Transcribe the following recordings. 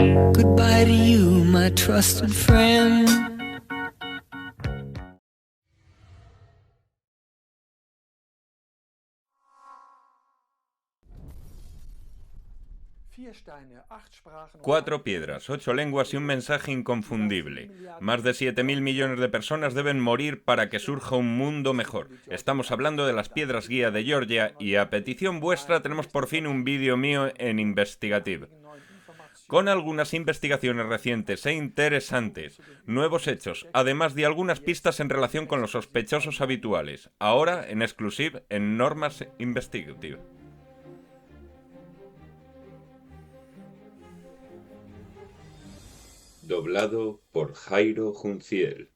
Goodbye to you, my trusted friend. Cuatro piedras, 8 lenguas y un mensaje inconfundible. Más de 7.000 millones de personas deben morir para que surja un mundo mejor. Estamos hablando de las piedras guía de Georgia y a petición vuestra tenemos por fin un vídeo mío en Investigative, con algunas investigaciones recientes e interesantes, nuevos hechos, además de algunas pistas en relación con los sospechosos habituales. Ahora en exclusiva en Normas Investigative. Doblado por Jairo Junciel.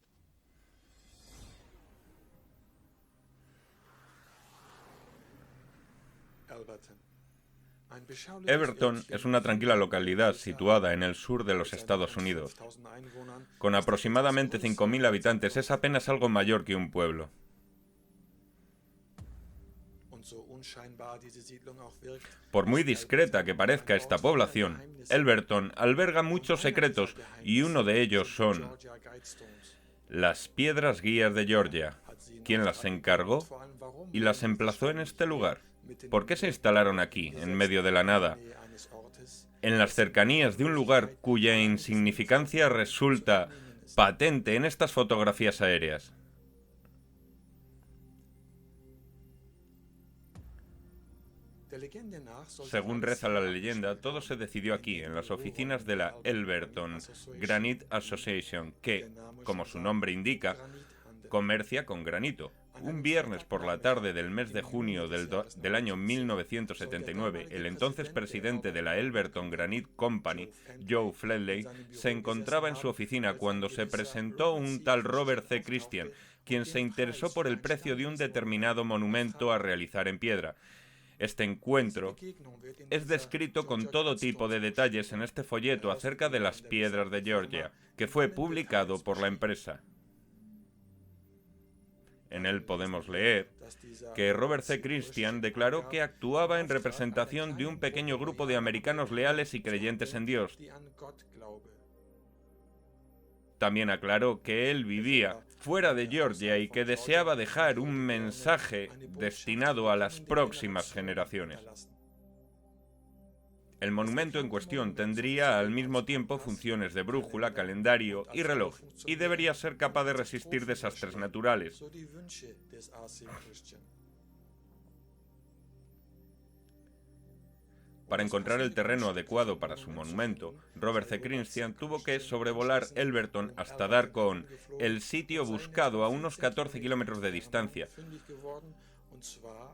Everton es una tranquila localidad situada en el sur de los Estados Unidos. Con aproximadamente 5.000 habitantes es apenas algo mayor que un pueblo. Por muy discreta que parezca esta población, Everton alberga muchos secretos y uno de ellos son las piedras guías de Georgia. ¿Quién las encargó y las emplazó en este lugar? ¿Por qué se instalaron aquí, en medio de la nada, en las cercanías de un lugar cuya insignificancia resulta patente en estas fotografías aéreas? Según reza la leyenda, todo se decidió aquí, en las oficinas de la Everton Granite Association, que, como su nombre indica, comercia con granito. Un viernes por la tarde del mes de junio del año 1979, el entonces presidente de la Everton Granite Company, Joe Fledley, se encontraba en su oficina cuando se presentó un tal Robert C. Christian, quien se interesó por el precio de un determinado monumento a realizar en piedra. Este encuentro es descrito con todo tipo de detalles en este folleto acerca de las piedras de Georgia, que fue publicado por la empresa. En él podemos leer que Robert C. Christian declaró que actuaba en representación de un pequeño grupo de americanos leales y creyentes en Dios. También aclaró que él vivía fuera de Georgia y que deseaba dejar un mensaje destinado a las próximas generaciones. El monumento en cuestión tendría al mismo tiempo funciones de brújula, calendario y reloj, y debería ser capaz de resistir desastres naturales. Para encontrar el terreno adecuado para su monumento, Robert C. Christian tuvo que sobrevolar Everton hasta dar con el sitio buscado a unos 14 kilómetros de distancia,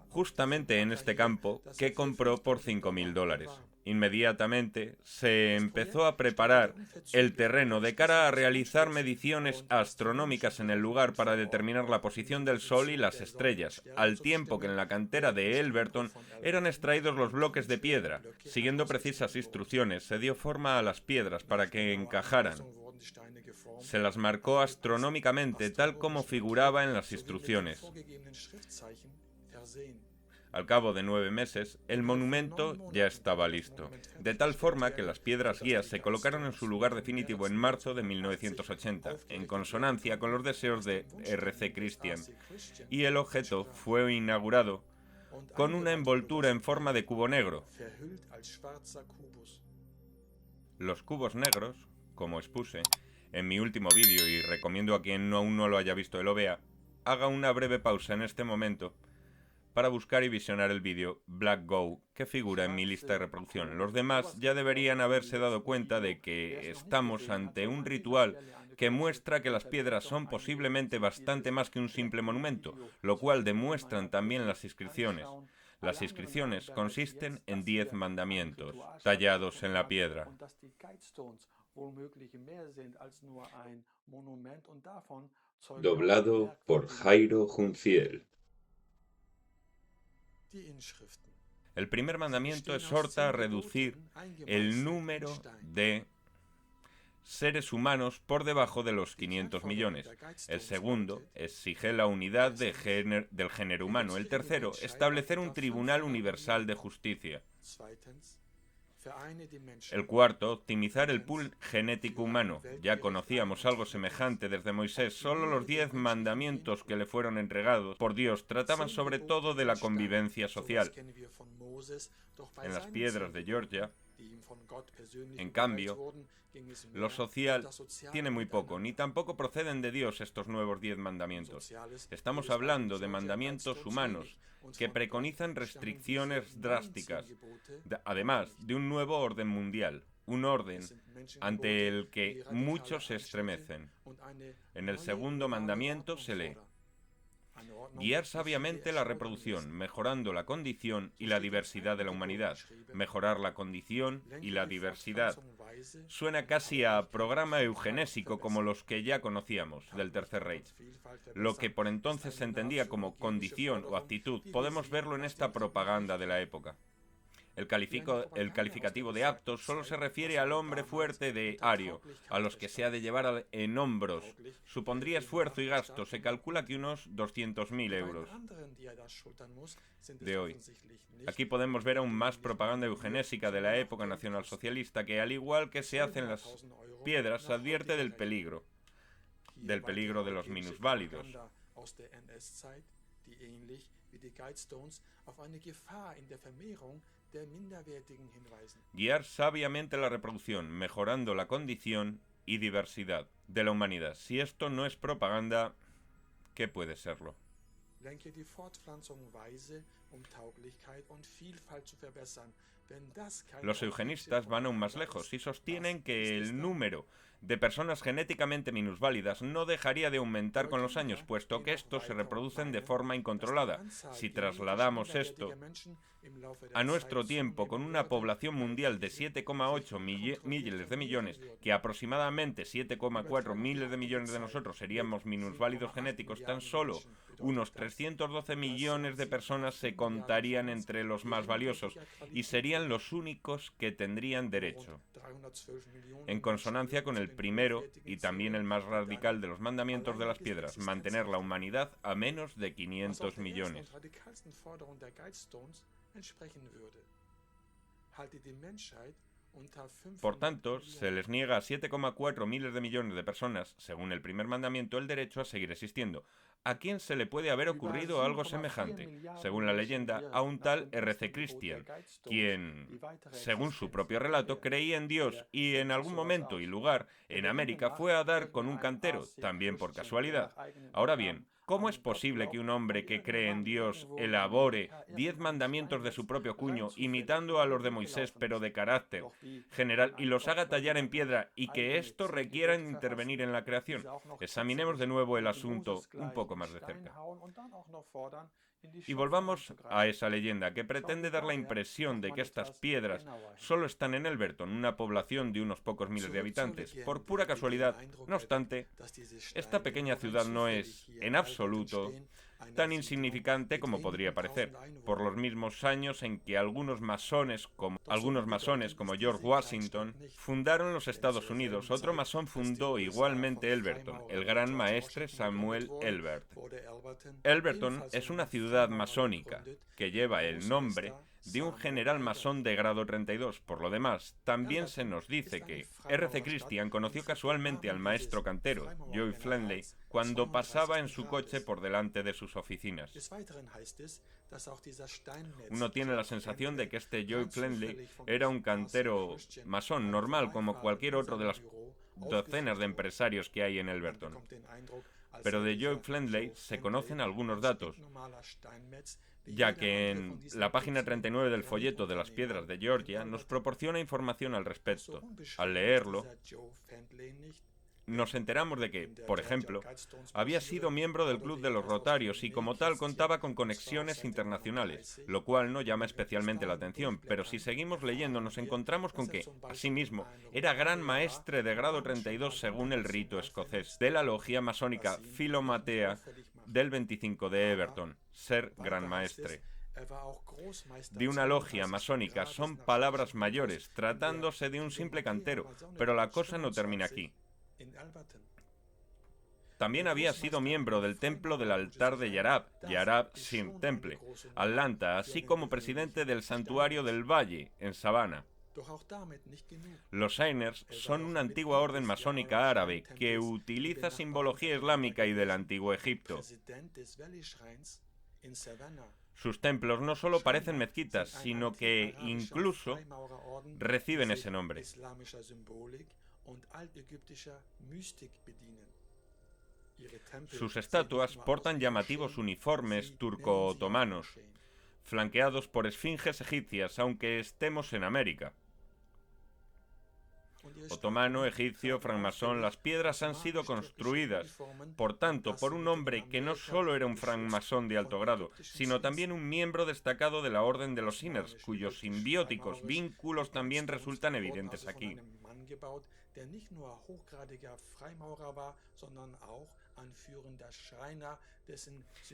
justamente en este campo que compró por $5.000. Inmediatamente se empezó a preparar el terreno de cara a realizar mediciones astronómicas en el lugar para determinar la posición del Sol y las estrellas, al tiempo que en la cantera de Everton eran extraídos los bloques de piedra. Siguiendo precisas instrucciones, se dio forma a las piedras para que encajaran. Se las marcó astronómicamente, tal como figuraba en las instrucciones. Al cabo de 9 meses, el monumento ya estaba listo, de tal forma que las piedras guías se colocaron en su lugar definitivo en marzo de 1980, en consonancia con los deseos de R.C. Christian, y el objeto fue inaugurado con una envoltura en forma de cubo negro. Los cubos negros, como expuse en mi último vídeo, y recomiendo a quien aún no lo haya visto que lo vea, haga una breve pausa en este momento para buscar y visionar el vídeo Black Go que figura en mi lista de reproducción. Los demás ya deberían haberse dado cuenta de que estamos ante un ritual que muestra que las piedras son posiblemente bastante más que un simple monumento, lo cual demuestran también las inscripciones. Las inscripciones consisten en 10 mandamientos tallados en la piedra. Doblado por Jairo Junciel. El primer mandamiento exhorta a reducir el número de seres humanos por debajo de los 500 millones. El segundo exige la unidad del género humano. El tercero, establecer un tribunal universal de justicia. El cuarto, optimizar el pool genético humano. Ya conocíamos algo semejante desde Moisés. Solo los 10 mandamientos que le fueron entregados por Dios trataban sobre todo de la convivencia social. En las piedras de Georgia, en cambio, lo social tiene muy poco, ni tampoco proceden de Dios estos nuevos 10 mandamientos. Estamos hablando de mandamientos humanos que preconizan restricciones drásticas, además de un nuevo orden mundial, un orden ante el que muchos se estremecen. En el segundo mandamiento se lee: guiar sabiamente la reproducción, mejorando la condición y la diversidad de la humanidad. Mejorar la condición y la diversidad. Suena casi a programa eugenésico como los que ya conocíamos del Tercer Reich. Lo que por entonces se entendía como condición o actitud, podemos verlo en esta propaganda de la época. El calificativo de apto solo se refiere al hombre fuerte de ario, a los que se ha de llevar en hombros. Supondría esfuerzo y gasto. Se calcula que unos 200.000 euros de hoy. Aquí podemos ver aún más propaganda eugenésica de la época nacionalsocialista que, al igual que se hace en las piedras, advierte del peligro de los minusválidos. Guiar sabiamente la reproducción, mejorando la condición y diversidad de la humanidad. Si esto no es propaganda, ¿qué puede serlo? Los eugenistas van aún más lejos y sostienen que el número de personas genéticamente minusválidas no dejaría de aumentar con los años, puesto que estos se reproducen de forma incontrolada. Si trasladamos esto a nuestro tiempo, con una población mundial de 7,8 miles de millones, que aproximadamente 7,4 miles de millones de nosotros seríamos minusválidos genéticos, tan solo unos 312 millones de personas se contarían entre los más valiosos y serían los únicos que tendrían derecho. En consonancia con el primero y también el más radical de los mandamientos de las piedras, mantener la humanidad a menos de 500 millones. Por tanto, se les niega a 7,4 miles de millones de personas, según el primer mandamiento, el derecho a seguir existiendo. ¿A quién se le puede haber ocurrido algo semejante? Según la leyenda, a un tal R.C. Christian, quien, según su propio relato, creía en Dios y en algún momento y lugar en América fue a dar con un cantero, también por casualidad. Ahora bien, ¿cómo es posible que un hombre que cree en Dios elabore 10 mandamientos de su propio cuño, imitando a los de Moisés, pero de carácter general, y los haga tallar en piedra, y que esto requiera intervenir en la creación? Examinemos de nuevo el asunto un poco más de cerca. Y volvamos a esa leyenda que pretende dar la impresión de que estas piedras solo están en Elberton, una población de unos pocos miles de habitantes. Por pura casualidad, no obstante, esta pequeña ciudad no es, en absoluto, tan insignificante como podría parecer. Por los mismos años en que algunos masones como George Washington fundaron los Estados Unidos, otro masón fundó igualmente Elberton, el gran maestre Samuel Elbert. Elberton es una ciudad masónica que lleva el nombre de un general masón de grado 32. Por lo demás, también se nos dice que R.C. Christian conoció casualmente al maestro cantero, Joy Flandley, cuando pasaba en su coche por delante de sus oficinas. Uno tiene la sensación de que este Joy Flandley era un cantero masón normal, como cualquier otro de las docenas de empresarios que hay en Elberton. Pero de Joy Flandley se conocen algunos datos, ya que en la página 39 del folleto de las piedras de Georgia nos proporciona información al respecto. Al leerlo, nos enteramos de que, por ejemplo, había sido miembro del Club de los Rotarios y como tal contaba con conexiones internacionales, lo cual no llama especialmente la atención, pero si seguimos leyendo nos encontramos con que, asimismo, era gran maestre de grado 32 según el rito escocés, de la logia masónica Filomatea del 25 de Everton, ser gran maestre. De una logia masónica son palabras mayores, tratándose de un simple cantero, pero la cosa no termina aquí. También había sido miembro del templo del altar de Yarab Sim Temple, Atlanta, así como presidente del santuario del Valle, en Savannah. Los Shiners son una antigua orden masónica árabe que utiliza simbología islámica y del antiguo Egipto. Sus templos no solo parecen mezquitas, sino que incluso reciben ese nombre. Sus estatuas portan llamativos uniformes turco-otomanos, flanqueados por esfinges egipcias, aunque estemos en América. Otomano, egipcio, francmasón, las piedras han sido construidas, por tanto, por un hombre que no solo era un francmasón de alto grado, sino también un miembro destacado de la Orden de los Shiners, cuyos simbióticos vínculos también resultan evidentes aquí.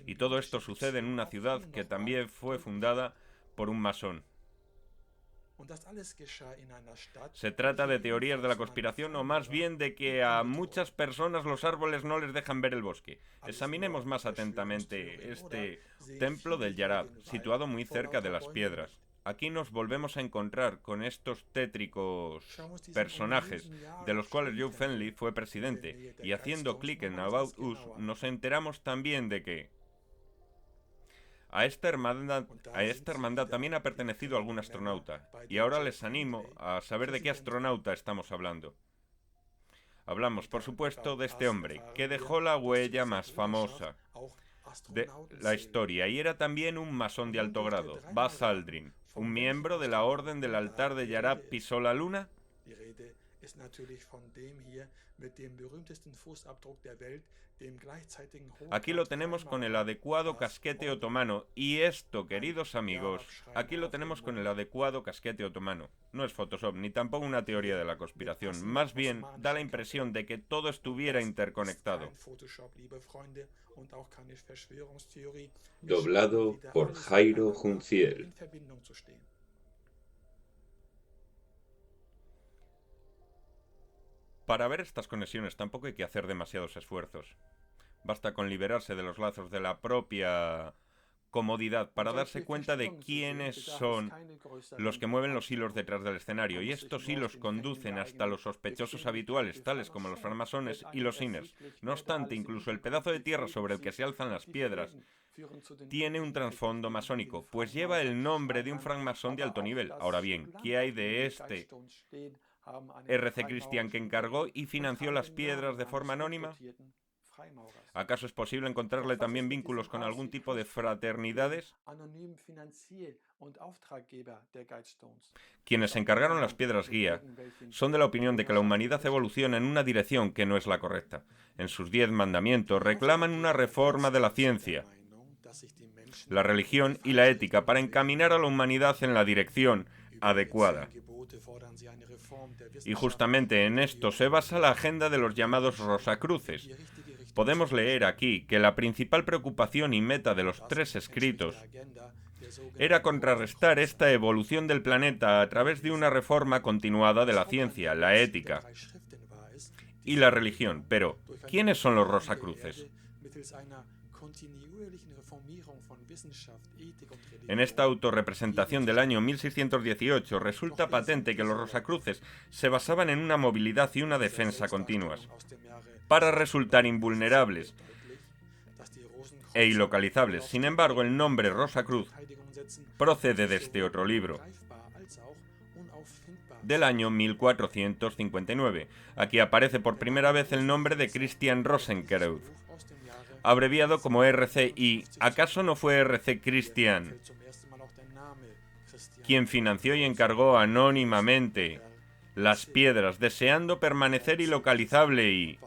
Y todo esto sucede en una ciudad que también fue fundada por un masón. Se trata de teorías de la conspiración o más bien de que a muchas personas los árboles no les dejan ver el bosque. Examinemos más atentamente este templo del Yarab, situado muy cerca de las piedras. Aquí nos volvemos a encontrar con estos tétricos personajes, de los cuales Joe Fenley fue presidente, y haciendo clic en About Us nos enteramos también de que a esta hermandad también ha pertenecido algún astronauta, y ahora les animo a saber de qué astronauta estamos hablando. Hablamos, por supuesto, de este hombre, que dejó la huella más famosa de la historia, y era también un masón de alto grado, Buzz Aldrin, un miembro de la Orden del Altar de Yarab. ¿Pisó la luna? Aquí lo tenemos con el adecuado casquete otomano. Y esto, queridos amigos, aquí lo tenemos con el adecuado casquete otomano. No es Photoshop, ni tampoco una teoría de la conspiración. Más bien, da la impresión de que todo estuviera interconectado. Doblado por Jairo Junciel. Para ver estas conexiones tampoco hay que hacer demasiados esfuerzos. Basta con liberarse de los lazos de la propia comodidad para darse cuenta de quiénes son los que mueven los hilos detrás del escenario, y estos hilos conducen hasta los sospechosos habituales, tales como los francmasones y los Shiners. No obstante, incluso el pedazo de tierra sobre el que se alzan las piedras tiene un trasfondo masónico, pues lleva el nombre de un francmasón de alto nivel. Ahora bien, ¿qué hay de este R.C. Christian que encargó y financió las piedras de forma anónima? ¿Acaso es posible encontrarle también vínculos con algún tipo de fraternidades? Quienes encargaron las piedras guía son de la opinión de que la humanidad evoluciona en una dirección que no es la correcta. En sus 10 mandamientos reclaman una reforma de la ciencia, la religión y la ética para encaminar a la humanidad en la dirección adecuada. Y justamente en esto se basa la agenda de los llamados Rosacruces. Podemos leer aquí que la principal preocupación y meta de los 3 escritos era contrarrestar esta evolución del planeta a través de una reforma continuada de la ciencia, la ética y la religión. Pero, ¿quiénes son los Rosacruces? En esta autorrepresentación del año 1618 resulta patente que los Rosacruces se basaban en una movilidad y una defensa continuas, para resultar invulnerables e ilocalizables. Sin embargo, el nombre Rosacruz procede de este otro libro, del año 1459. Aquí aparece por primera vez el nombre de Christian Rosenkreuz, abreviado como RCI. ¿Acaso no fue R.C. Christian quien financió y encargó anónimamente las piedras, deseando permanecer ilocalizable y,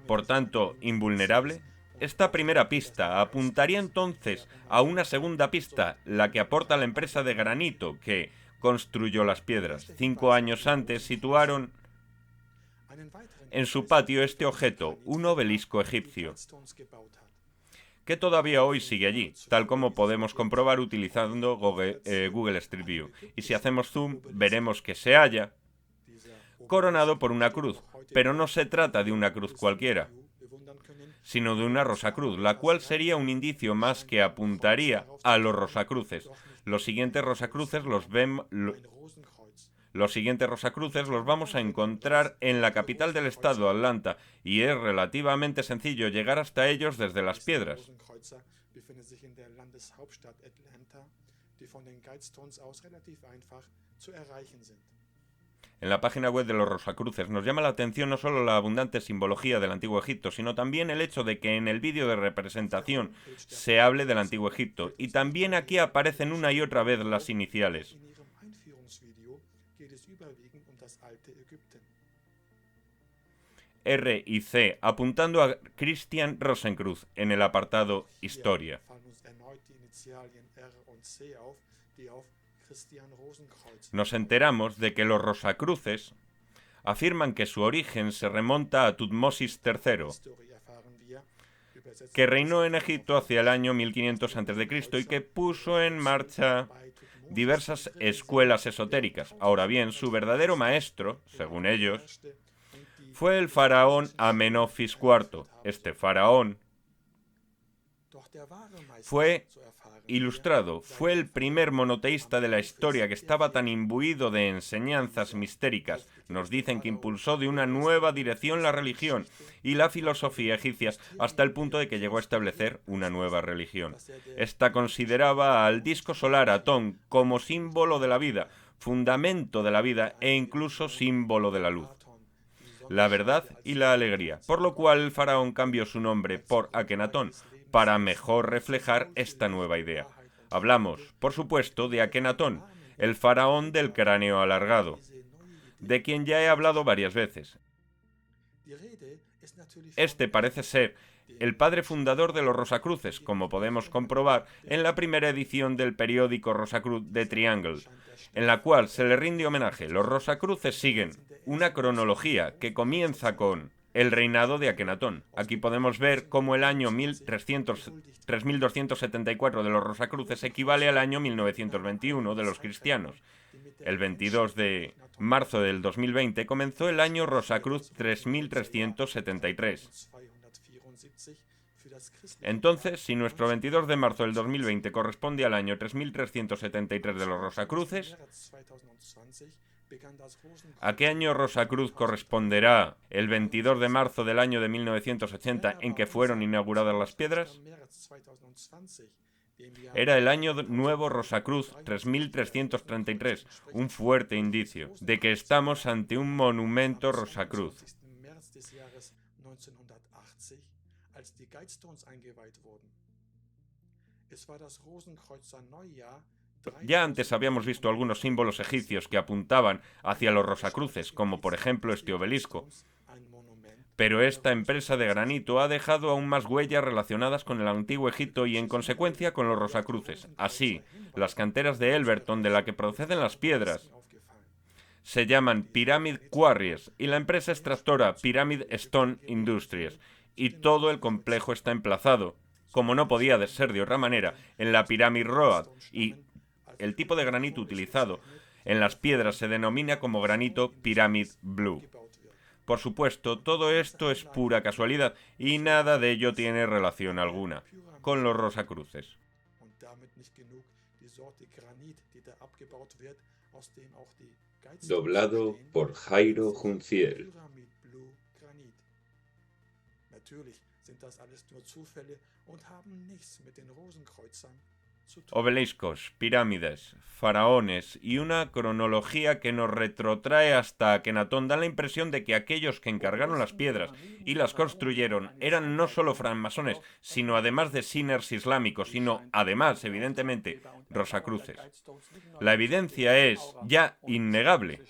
por tanto, invulnerable? Esta primera pista apuntaría entonces a una segunda pista, la que aporta la empresa de granito que construyó las piedras. 5 años antes situaron en su patio este objeto, un obelisco egipcio, que todavía hoy sigue allí, tal como podemos comprobar utilizando Google Street View. Y si hacemos zoom, veremos que se halla coronado por una cruz, pero no se trata de una cruz cualquiera, sino de una Rosacruz, la cual sería un indicio más que apuntaría a los Rosacruces. Los siguientes Rosacruces Los siguientes Rosacruces los vamos a encontrar en la capital del estado, Atlanta, y es relativamente sencillo llegar hasta ellos desde Las Piedras. En la página web de los Rosacruces nos llama la atención no solo la abundante simbología del Antiguo Egipto, sino también el hecho de que en el vídeo de representación se hable del Antiguo Egipto, y también aquí aparecen una y otra vez las iniciales. R y C, apuntando a Christian Rosenkreuz en el apartado Historia. Nos enteramos de que los Rosacruces afirman que su origen se remonta a Tutmosis III, que reinó en Egipto hacia el año 1500 a.C. y que puso en marcha diversas escuelas esotéricas. Ahora bien, su verdadero maestro, según ellos, fue el faraón Amenofis IV. Este faraón fue ilustrado, fue el primer monoteísta de la historia que estaba tan imbuido de enseñanzas mistéricas. Nos dicen que impulsó de una nueva dirección la religión y la filosofía egipcias hasta el punto de que llegó a establecer una nueva religión. Esta consideraba al disco solar Atón como símbolo de la vida, fundamento de la vida e incluso símbolo de la luz, la verdad y la alegría, por lo cual el faraón cambió su nombre por Akenatón, para mejor reflejar esta nueva idea. Hablamos, por supuesto, de Akenatón, el faraón del cráneo alargado, de quien ya he hablado varias veces. Este parece ser el padre fundador de los Rosacruces, como podemos comprobar en la primera edición del periódico Rosacruz de Triangle, en la cual se le rinde homenaje. Los Rosacruces siguen una cronología que comienza con el reinado de Akenatón. Aquí podemos ver cómo el año 3274 de los Rosacruces equivale al año 1921 de los cristianos. El 22 de marzo del 2020 comenzó el año Rosacruz 3373. Entonces, si nuestro 22 de marzo del 2020 corresponde al año 3373 de los Rosacruces, ¿a qué año Rosacruz corresponderá el 22 de marzo del año de 1980 en que fueron inauguradas las piedras? Era el año nuevo Rosacruz 3333, un fuerte indicio de que estamos ante un monumento Rosacruz. Ya antes habíamos visto algunos símbolos egipcios que apuntaban hacia los Rosacruces, como por ejemplo este obelisco. Pero esta empresa de granito ha dejado aún más huellas relacionadas con el antiguo Egipto y en consecuencia con los Rosacruces. Así, las canteras de Elberton, de la que proceden las piedras, se llaman Pyramid Quarries y la empresa extractora Pyramid Stone Industries, y todo el complejo está emplazado, como no podía ser de otra manera, en la Pyramid Road, y el tipo de granito utilizado en las piedras se denomina como granito Pyramid Blue. Por supuesto, todo esto es pura casualidad y nada de ello tiene relación alguna con los Rosacruces. Doblado por Jairo Junciel. Obeliscos, pirámides, faraones y una cronología que nos retrotrae hasta Akenatón dan la impresión de que aquellos que encargaron las piedras y las construyeron eran no solo francmasones, sino además de sinners islámicos, sino además, evidentemente, Rosacruces. La evidencia es ya innegable.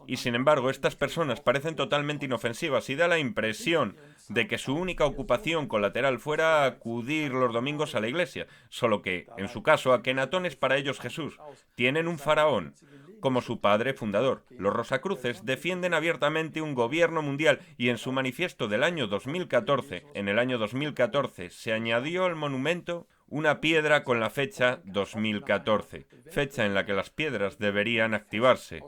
Y sin embargo, estas personas parecen totalmente inofensivas y da la impresión de que su única ocupación colateral fuera acudir los domingos a la iglesia, solo que, en su caso, Akenatón es para ellos Jesús. Tienen un faraón como su padre fundador. Los Rosacruces defienden abiertamente un gobierno mundial y en su manifiesto del año 2014, en el año 2014, se añadió al monumento una piedra con la fecha 2014, fecha en la que las piedras deberían activarse,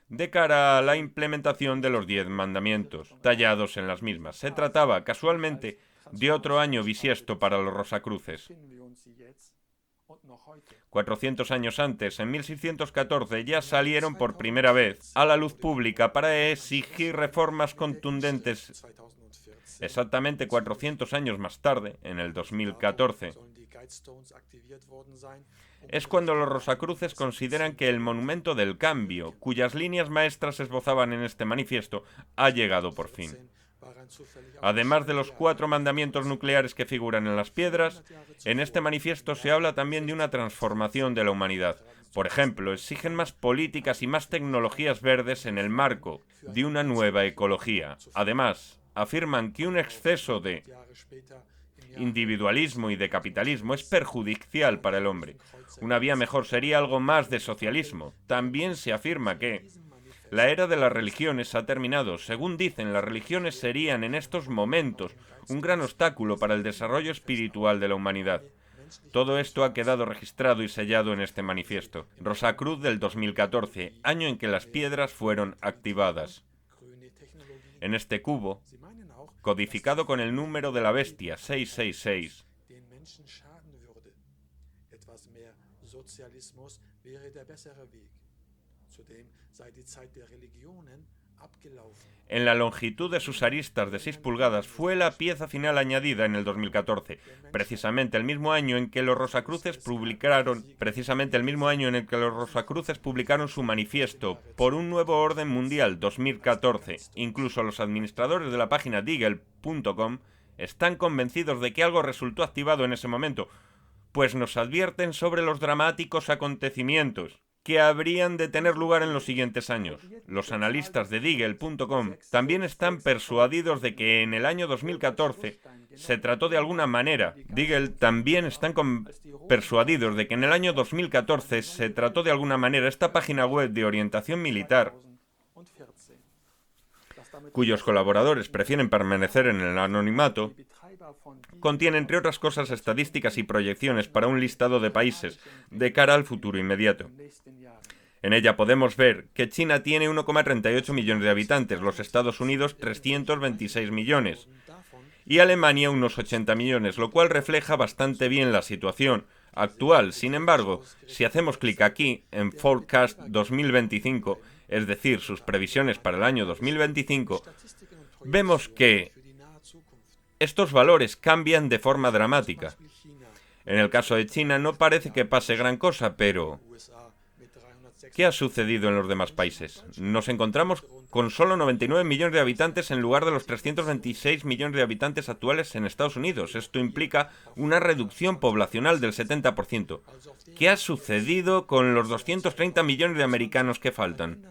de cara a la implementación de los 10 mandamientos, tallados en las mismas. Se trataba, casualmente, de otro año bisiesto para los Rosacruces. 400 años antes, en 1614, ya salieron por primera vez a la luz pública para exigir reformas contundentes. Exactamente 400 años más tarde, en el 2014, es cuando los Rosacruces consideran que el monumento del cambio, cuyas líneas maestras esbozaban en este manifiesto, ha llegado por fin. Además de los 4 mandamientos nucleares que figuran en las piedras, en este manifiesto se habla también de una transformación de la humanidad. Por ejemplo, exigen más políticas y más tecnologías verdes en el marco de una nueva ecología. Además, afirman que un exceso de individualismo y de capitalismo es perjudicial para el hombre. Una vía mejor sería algo más de socialismo. También se afirma que la era de las religiones ha terminado. Según dicen, las religiones serían en estos momentos un gran obstáculo para el desarrollo espiritual de la humanidad. Todo esto ha quedado registrado y sellado en este manifiesto. Rosacruz del 2014, año en que las piedras fueron activadas. En este cubo, codificado con el número de la bestia 666, en la longitud de sus aristas de 6 pulgadas fue la pieza final añadida en el 2014, precisamente el mismo año en que los Rosacruces publicaron su manifiesto por un nuevo orden mundial 2014. Incluso los administradores de la página Deagle.com están convencidos de que algo resultó activado en ese momento, pues nos advierten sobre los dramáticos acontecimientos que habrían de tener lugar en los siguientes años. Los analistas de Deagle.com también están persuadidos de que en el año 2014 se trató de alguna manera. Deagle también están persuadidos de que en el año 2014 se trató de alguna manera esta página web de orientación militar, cuyos colaboradores prefieren permanecer en el anonimato, contiene, entre otras cosas, estadísticas y proyecciones para un listado de países de cara al futuro inmediato. En ella podemos ver que China tiene 1,38 millones de habitantes, los Estados Unidos 326 millones y Alemania unos 80 millones, lo cual refleja bastante bien la situación actual. Sin embargo, si hacemos clic aquí en Forecast 2025, es decir, sus previsiones para el año 2025, vemos que estos valores cambian de forma dramática. En el caso de China no parece que pase gran cosa, pero ¿qué ha sucedido en los demás países? Nos encontramos con solo 99 millones de habitantes en lugar de los 326 millones de habitantes actuales en Estados Unidos. Esto implica una reducción poblacional del 70%. ¿Qué ha sucedido con los 230 millones de americanos que faltan?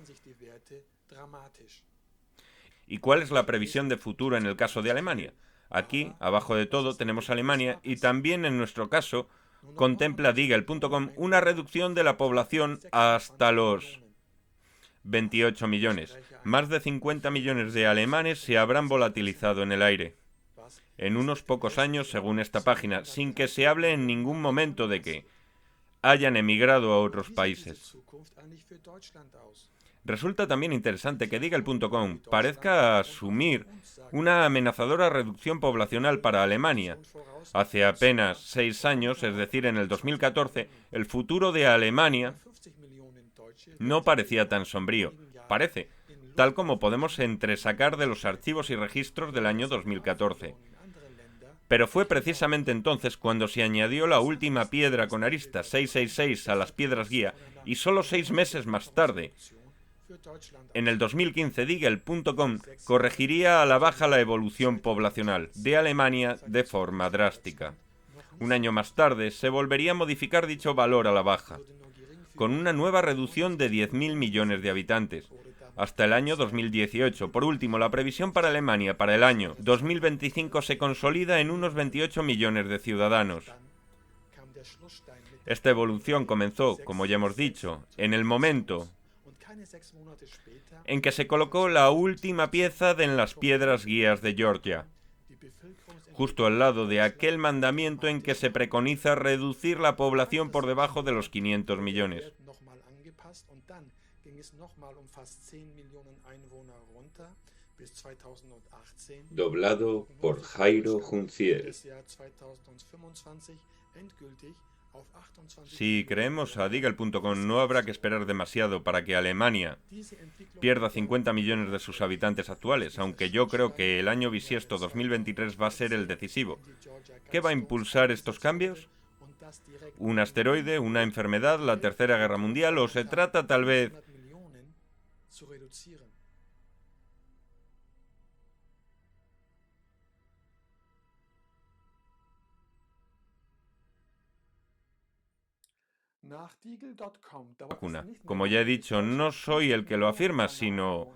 ¿Y cuál es la previsión de futuro en el caso de Alemania? Aquí, abajo de todo, tenemos Alemania y también en nuestro caso contempla Deagle.com una reducción de la población hasta los 28 millones. Más de 50 millones de alemanes se habrán volatilizado en el aire en unos pocos años, según esta página, sin que se hable en ningún momento de que hayan emigrado a otros países. Resulta también interesante que Deagle.com parezca asumir una amenazadora reducción poblacional para Alemania. Hace apenas 6 años, es decir, en el 2014, el futuro de Alemania no parecía tan sombrío. Parece, tal como podemos entresacar de los archivos y registros del año 2014. Pero fue precisamente entonces cuando se añadió la última piedra con arista 666 a las piedras guía y solo 6 meses más tarde, en el 2015, Deagle.com corregiría a la baja la evolución poblacional de Alemania de forma drástica. Un año más tarde, se volvería a modificar dicho valor a la baja, con una nueva reducción de 10.000 millones de habitantes, hasta el año 2018. Por último, la previsión para Alemania para el año 2025 se consolida en unos 28 millones de ciudadanos. Esta evolución comenzó, como ya hemos dicho, en el momento en que se colocó la última pieza en las piedras guías de Georgia, justo al lado de aquel mandamiento en que se preconiza reducir la población por debajo de los 500 millones. Doblado por Jairo Juncier. Si creemos a Deagle.com, no habrá que esperar demasiado para que Alemania pierda 50 millones de sus habitantes actuales, aunque yo creo que el año bisiesto 2023 va a ser el decisivo. ¿Qué va a impulsar estos cambios? ¿Un asteroide, una enfermedad, la Tercera Guerra Mundial o se trata tal vez... vacuna? Como ya he dicho, no soy el que lo afirma, sino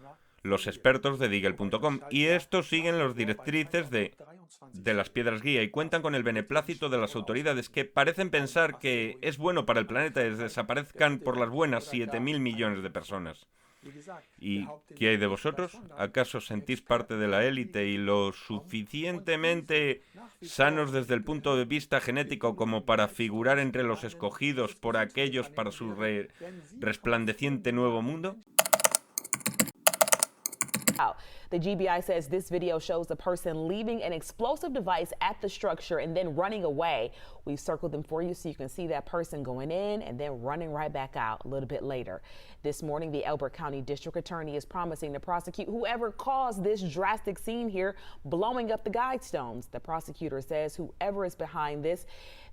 los expertos de Deagle.com, y estos siguen las directrices de las piedras guía y cuentan con el beneplácito de las autoridades que parecen pensar que es bueno para el planeta que desaparezcan por las buenas 7.000 millones de personas. ¿Y qué hay de vosotros? ¿Acaso sentís parte de la élite y lo suficientemente sanos desde el punto de vista genético como para figurar entre los escogidos por aquellos para su resplandeciente nuevo mundo? The GBI says this video shows the person leaving an explosive device at the structure and then running away. We've circled them for you so you can see that person going in and then running right back out a little bit later. This morning, the Elbert County District Attorney is promising to prosecute whoever caused this drastic scene here, blowing up the guide stones. The prosecutor says whoever is behind this,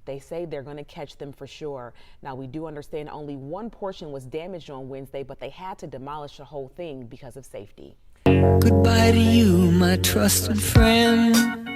they say they're going to catch them for sure. Now, we do understand only one portion was damaged on Wednesday, but they had to demolish the whole thing because of safety. Goodbye to you, my trusted friend.